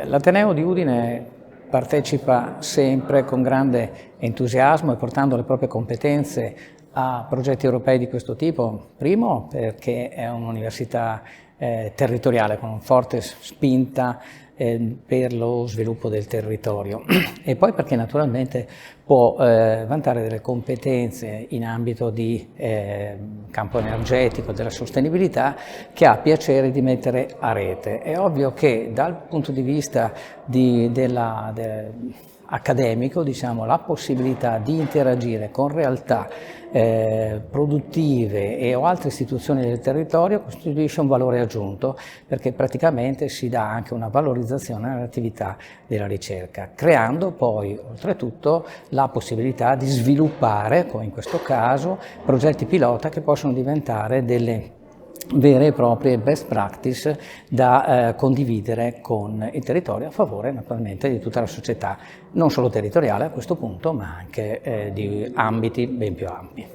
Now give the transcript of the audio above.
L'Ateneo di Udine partecipa sempre con grande entusiasmo e portando le proprie competenze a progetti europei di questo tipo. Primo perché è un'università territoriale con una forte spinta per lo sviluppo del territorio e poi perché naturalmente può vantare delle competenze in ambito di campo energetico, della sostenibilità, che ha piacere di mettere a rete. È ovvio che dal punto di vista accademico, diciamo, la possibilità di interagire con realtà produttive o altre istituzioni del territorio costituisce un valore aggiunto, perché praticamente si dà anche una valorizzazione all'attività della ricerca, creando poi oltretutto la possibilità di sviluppare, come in questo caso, progetti pilota che possono diventare delle vere e proprie best practice da condividere con il territorio a favore naturalmente di tutta la società, non solo territoriale a questo punto, ma anche di ambiti ben più ampi.